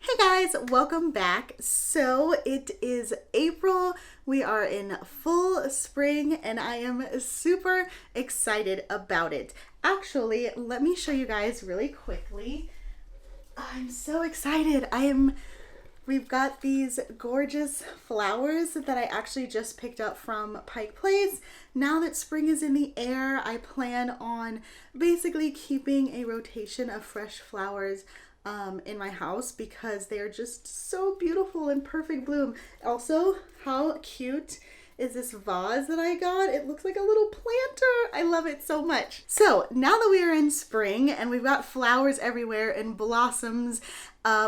Hey guys, welcome back. So it is April. We are in full spring and I am super excited about it. Actually, let me show you guys really quickly. I'm so excited. We've got these gorgeous flowers that I actually just picked up from Pike Place. Now that spring is in the air, I plan on basically keeping a rotation of fresh flowers in my house because they're just so beautiful and perfect bloom. Also, how cute is this vase that I got? It looks like a little planter. I love it so much. So now that we are in spring and we've got flowers everywhere and blossoms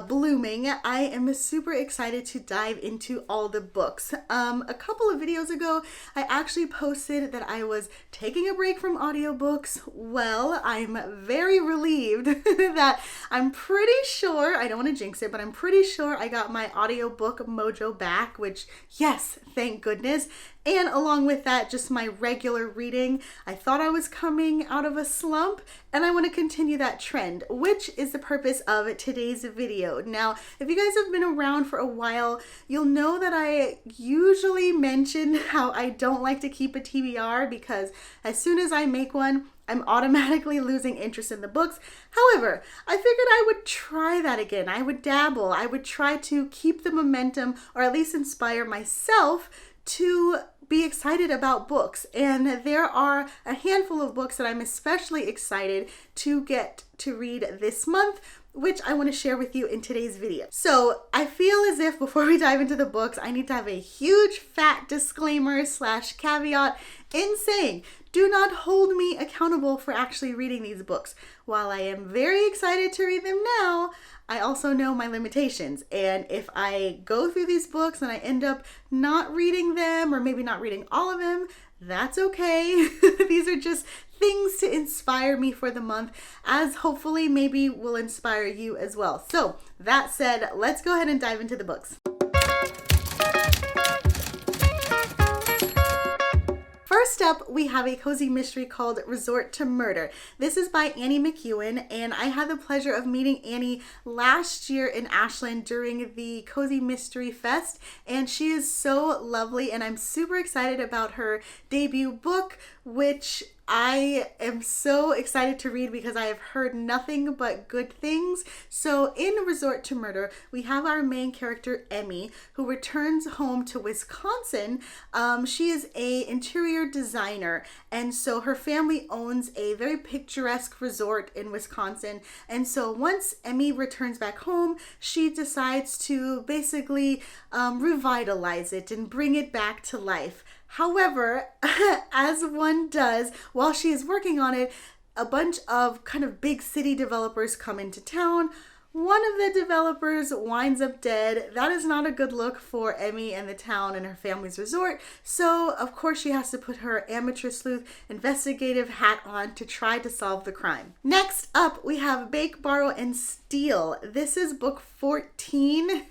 blooming, I am super excited to dive into all the books. A couple of videos ago, I actually posted that I was taking a break from audiobooks. Well, I'm very relieved that I'm pretty sure, I don't want to jinx it, but I'm pretty sure I got my audiobook mojo back, which yes, thank goodness. And along with that, just my regular reading. I thought I was coming out of a slump and I want to continue that trend, which is the purpose of today's video. Now, if you guys have been around for a while, you'll know that I usually mention how I don't like to keep a TBR because as soon as I make one, I'm automatically losing interest in the books. However, I figured I would try that again. I would dabble. I would try to keep the momentum or at least inspire myself to be excited about books. And there are a handful of books that I'm especially excited to get to read this month, which I want to share with you in today's video. So I feel as if before we dive into the books, I need to have a huge fat disclaimer / caveat in saying, do not hold me accountable for actually reading these books. While I am very excited to read them now, I also know my limitations. And if I go through these books and I end up not reading them or maybe not reading all of them, that's okay. These are just things to inspire me for the month, as hopefully maybe will inspire you as well. So that said, let's go ahead and dive into the books. First up, we have a cozy mystery called Resort to Murder. This is by Annie McEwan, and I had the pleasure of meeting Annie last year in Ashland during the Cozy Mystery Fest, and she is so lovely, and I'm super excited about her debut book, which I am so excited to read because I have heard nothing but good things. So in Resort to Murder, we have our main character, Emmy, who returns home to Wisconsin. She is an interior designer, and so her family owns a very picturesque resort in Wisconsin. And so once Emmy returns back home, she decides to basically revitalize it and bring it back to life. However, as one does, while she is working on it, a bunch of kind of big city developers come into town. One of the developers winds up dead. That is not a good look for Emmy and the town and her family's resort. So, of course, she has to put her amateur sleuth investigative hat on to try to solve the crime. Next up, we have Bake, Borrow, and Steal. This is book 14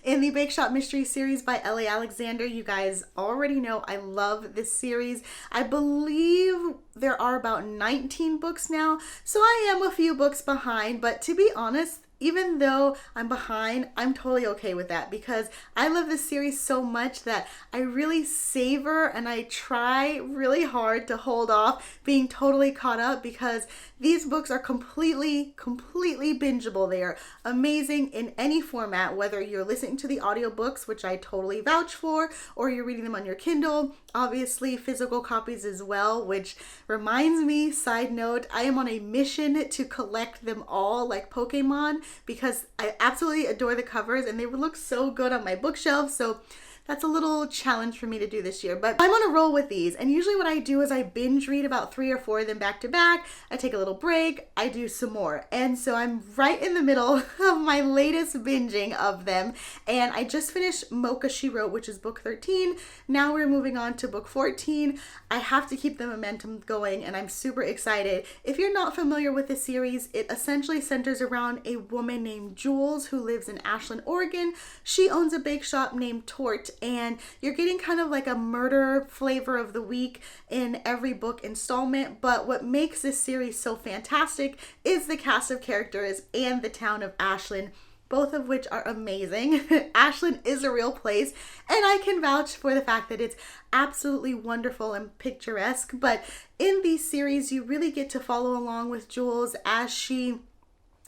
in the Bake Shop Mystery series by Ellie Alexander. You guys already know I love this series. I believe there are about 19 books now, so I am a few books behind, but to be honest, even though I'm behind, I'm totally okay with that because I love this series so much that I really savor and I try really hard to hold off being totally caught up because these books are completely bingeable. They are amazing in any format, whether you're listening to the audiobooks, which I totally vouch for, or you're reading them on your Kindle. Obviously, physical copies as well, which reminds me, side note, I am on a mission to collect them all like Pokemon because I absolutely adore the covers and they would look so good on my bookshelf. So that's a little challenge for me to do this year, but I'm on a roll with these. And usually what I do is I binge read about 3 or 4 of them back to back. I take a little break, I do some more. And so I'm right in the middle of my latest binging of them. And I just finished Mocha She Wrote, which is book 13. Now we're moving on to book 14. I have to keep the momentum going and I'm super excited. If you're not familiar with the series, it essentially centers around a woman named Jules who lives in Ashland, Oregon. She owns a bake shop named Tort, and you're getting kind of like a murder flavor of the week in every book installment. But what makes this series so fantastic is the cast of characters and the town of Ashland. both of which are amazing. Ashland is a real place, and I can vouch for the fact that it's absolutely wonderful and picturesque. But in these series, you really get to follow along with Jules as she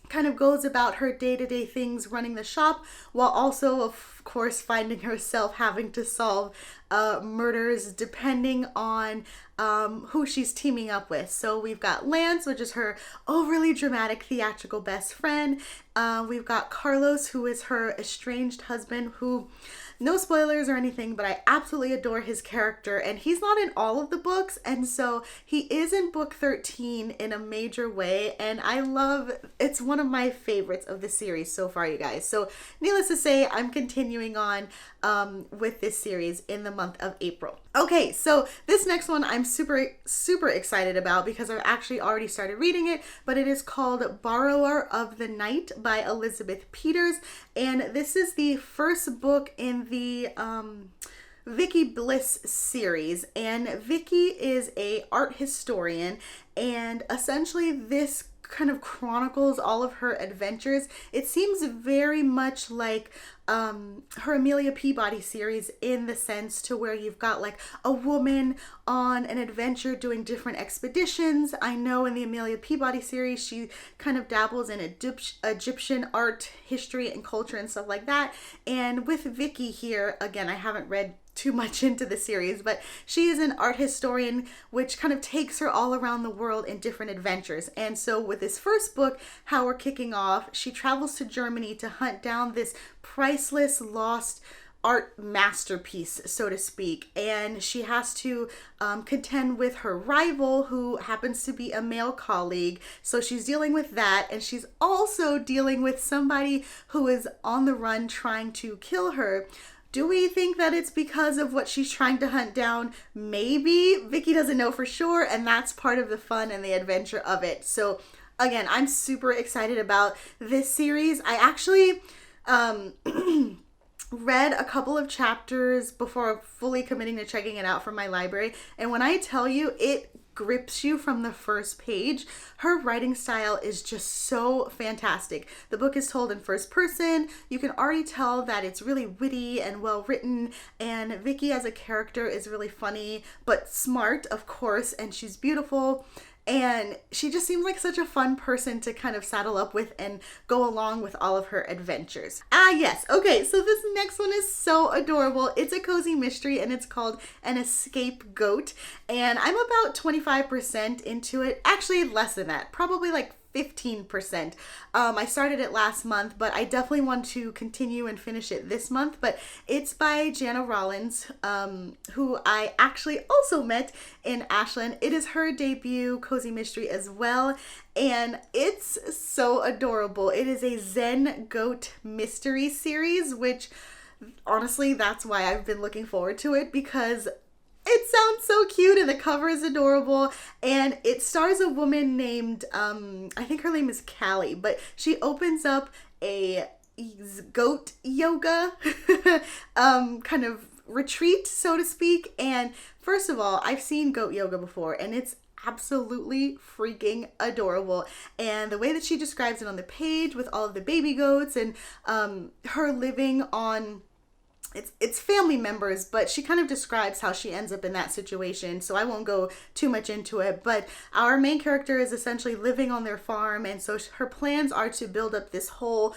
kind of goes about her day-to-day things running the shop, while also, of course, finding herself having to solve murders depending on who she's teaming up with. So we've got Lance, which is her overly dramatic theatrical best friend. We've got Carlos, who is her estranged husband, who, no spoilers or anything, but I absolutely adore his character, and he's not in all of the books, and so he is in book 13 in a major way, and it's one of my favorites of the series so far, you guys. So needless to say, I'm continuing on with this series in the month of April. Okay, so this next one I'm super excited about because I've actually already started reading it, but it is called Borrower of the Night by Elizabeth Peters, and this is the first book in the Vicky Bliss series, and Vicky is a art historian, and essentially this kind of chronicles all of her adventures. It seems very much like her Amelia Peabody series, in the sense to where you've got like a woman on an adventure doing different expeditions. I know in the Amelia Peabody series she kind of dabbles in Egyptian art history and culture and stuff like that, and with Vicky here, again, I haven't read too much into the series, but she is an art historian, which kind of takes her all around the world in different adventures. And so with this first book, how we're kicking off, she travels to Germany to hunt down this priceless lost art masterpiece, so to speak, and she has to contend with her rival, who happens to be a male colleague. So she's dealing with that, and she's also dealing with somebody who is on the run trying to kill her. Do we think that it's because of what she's trying to hunt down? Maybe. Vicky doesn't know for sure, and that's part of the fun and the adventure of it. So again, I'm super excited about this series. I actually read a couple of chapters before fully committing to checking it out from my library, and when I tell you, it grips you from the first page. Her writing style is just so fantastic. The book is told in first person. You can already tell that it's really witty and well written, and Vicky as a character is really funny but smart, of course, and she's beautiful. And she just seems like such a fun person to kind of saddle up with and go along with all of her adventures. Yes. Okay, so this next one is so adorable. It's a cozy mystery, and it's called An Escape Goat. And I'm about 25% into it. Actually, less than that. Probably like 15%. I started it last month, but I definitely want to continue and finish it this month. But it's by Janna Rollins, who I actually also met in Ashland. It is her debut cozy mystery as well, and it's so adorable. It is a Zen Goat mystery series, which honestly, that's why I've been looking forward to it, because it sounds so cute and the cover is adorable, and it stars a woman named, I think her name is Callie, but she opens up a goat yoga kind of retreat, so to speak. And first of all, I've seen goat yoga before, and it's absolutely freaking adorable. And the way that she describes it on the page with all of the baby goats and her living on it's family members, but she kind of describes how she ends up in that situation, so I won't go too much into it. But our main character is essentially living on their farm, and so her plans are to build up this whole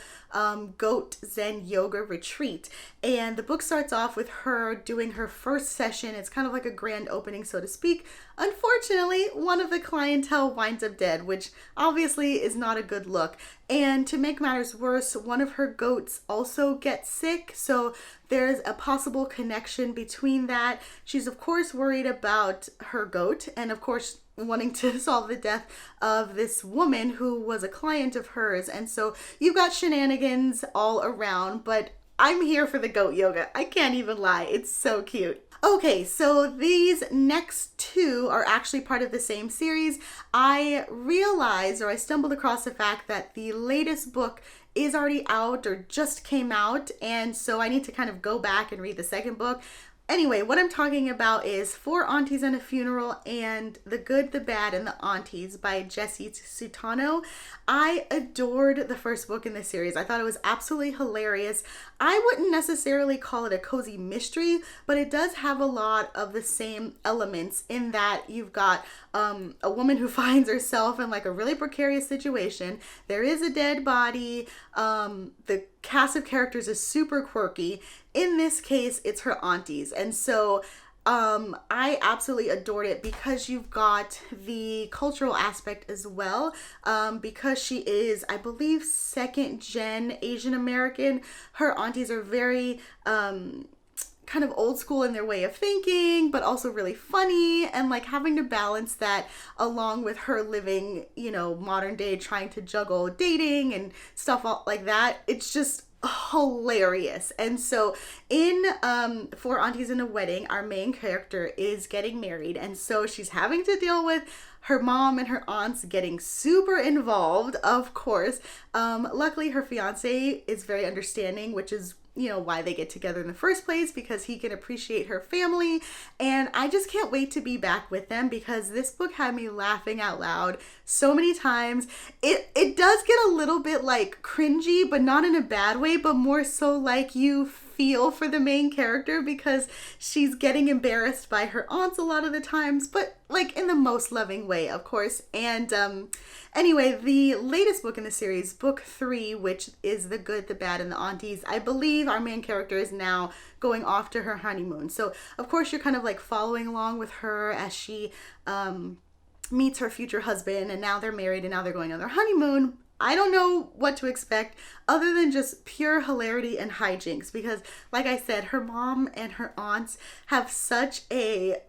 goat Zen yoga retreat. And the book starts off with her doing her first session. It's kind of like a grand opening, so to speak. Unfortunately, one of the clientele winds up dead, which obviously is not a good look. And to make matters worse, one of her goats also gets sick, so there's a possible connection between that. She's of course worried about her goat, and of course wanting to solve the death of this woman who was a client of hers. And so you've got shenanigans all around, but I'm here for the goat yoga. I can't even lie. It's so cute. Okay, so these next two are actually part of the same series. I realized, or I stumbled across the fact that the latest book is already out or just came out, and so I need to kind of go back and read the second book. Anyway, what I'm talking about is Four Aunties and a Funeral and The Good, the Bad, and the Aunties by Jessie Sutanto. I adored the first book in this series. I thought it was absolutely hilarious. I wouldn't necessarily call it a cozy mystery, but it does have a lot of the same elements in that you've got a woman who finds herself in like a really precarious situation. There is a dead body. The cast of characters is super quirky. In this case, it's her aunties. And so I absolutely adored it because you've got the cultural aspect as well. Because she is, I believe, second gen Asian American. Her aunties are very kind of old school in their way of thinking, but also really funny, and like having to balance that along with her living, modern day, trying to juggle dating and stuff like that. It's just hilarious. And so in Four Aunties in a Wedding, our main character is getting married, and so she's having to deal with her mom and her aunts getting super involved, of course. Luckily her fiance is very understanding, which is why they get together in the first place, because he can appreciate her family. And I just can't wait to be back with them, because this book had me laughing out loud so many times. It does get a little bit like cringy, but not in a bad way, but more so like you feel for the main character because she's getting embarrassed by her aunts a lot of the times, but like in the most loving way, of course. And anyway, the latest book in the series, book 3, which is The Good, the Bad, and the Aunties, I believe our main character is now going off to her honeymoon. So of course you're kind of like following along with her as she meets her future husband, and now they're married and now they're going on their honeymoon. I don't know what to expect other than just pure hilarity and hijinks, because like I said, her mom and her aunts have such a,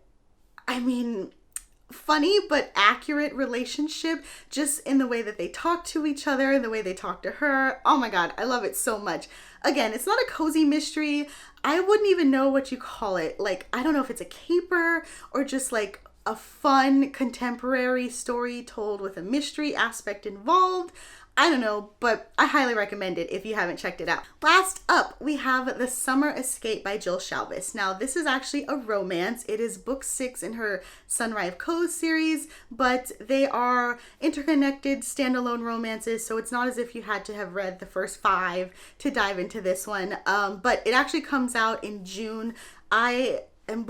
funny but accurate relationship, just in the way that they talk to each other, the way they talk to her. Oh my God, I love it so much. Again, it's not a cozy mystery. I wouldn't even know what you call it. Like, I don't know if it's a caper or just like a fun contemporary story told with a mystery aspect involved. I don't know, but I highly recommend it if you haven't checked it out. Last up, we have The Summer Escape by Jill Shalvis. Now, this is actually a romance. It is book 6 in her Sunrise Cove series, but they are interconnected standalone romances, so it's not as if you had to have read the first 5 to dive into this one. But it actually comes out in June. I am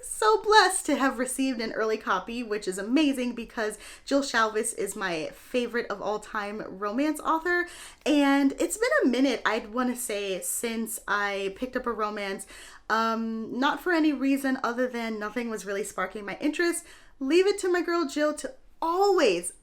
so blessed to have received an early copy, which is amazing because Jill Shalvis is my favorite of all time romance author, and it's been a minute, I'd want to say, since I picked up a romance, not for any reason other than nothing was really sparking my interest. Leave it to my girl Jill to always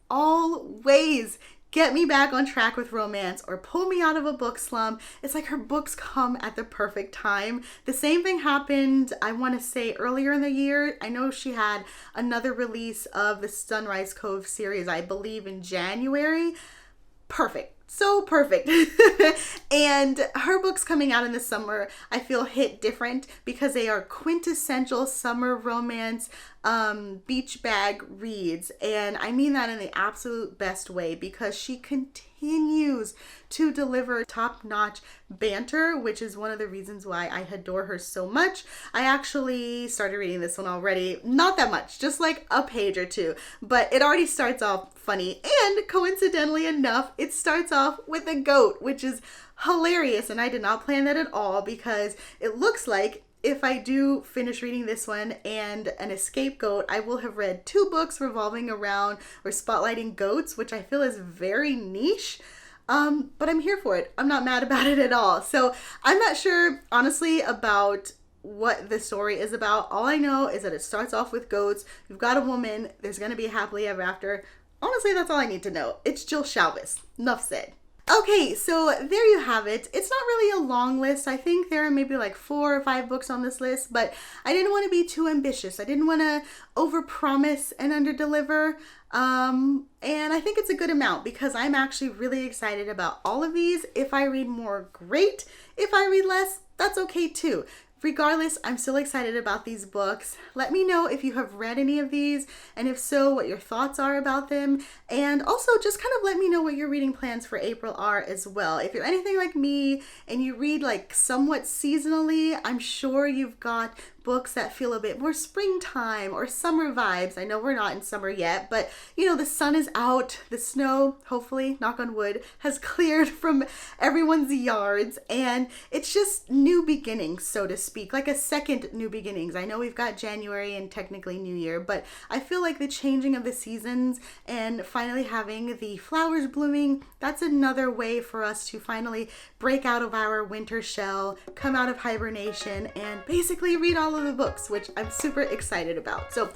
get me back on track with romance or pull me out of a book slump. It's like her books come at the perfect time. The same thing happened, I want to say, earlier in the year. I know she had another release of the Sunrise Cove series, I believe in January. Perfect. So perfect. And her books coming out in the summer, I feel hit different because they are quintessential summer romance beach bag reads, and I mean that in the absolute best way because she continues to deliver top-notch banter, which is one of the reasons why I adore her so much. I actually started reading this one already, not that much, just like a page or two, but it already starts off funny, and coincidentally enough, it starts off with a goat, which is hilarious, and I did not plan that at all because it looks like if I do finish reading this one and an escape goat, I will have read 2 books revolving around or spotlighting goats, which I feel is very niche. But I'm here for it. I'm not mad about it at all. So I'm not sure, honestly, about what the story is about. All I know is that it starts off with goats. You've got a woman. There's going to be a happily ever after. Honestly, that's all I need to know. It's Jill Shalvis. Enough said. Okay, so there you have it. It's not really a long list. I think there are maybe like 4 or 5 books on this list, but I didn't want to be too ambitious. I didn't want to overpromise and underdeliver. And I think it's a good amount because I'm actually really excited about all of these. If I read more, great. If I read less, that's okay too. regardless, I'm still excited about these books. Let me know if you have read any of these, and if so, what your thoughts are about them. And also just kind of let me know what your reading plans for April are as well. If you're anything like me and you read like somewhat seasonally, I'm sure you've got books that feel a bit more springtime or summer vibes. I know we're not in summer yet, but you know, the sun is out, the snow, hopefully, knock on wood, has cleared from everyone's yards, and it's just new beginnings, so to speak, like a second new beginnings. I know we've got January and technically New Year, but I feel like the changing of the seasons and finally having the flowers blooming, that's another way for us to finally break out of our winter shell, come out of hibernation, and basically read all of the books, which I'm super excited about. So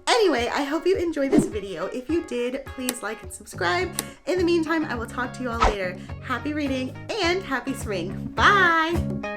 anyway, I hope you enjoyed this video. If you did, please like and subscribe. In the meantime, I will talk to you all later. Happy reading and happy spring. Bye!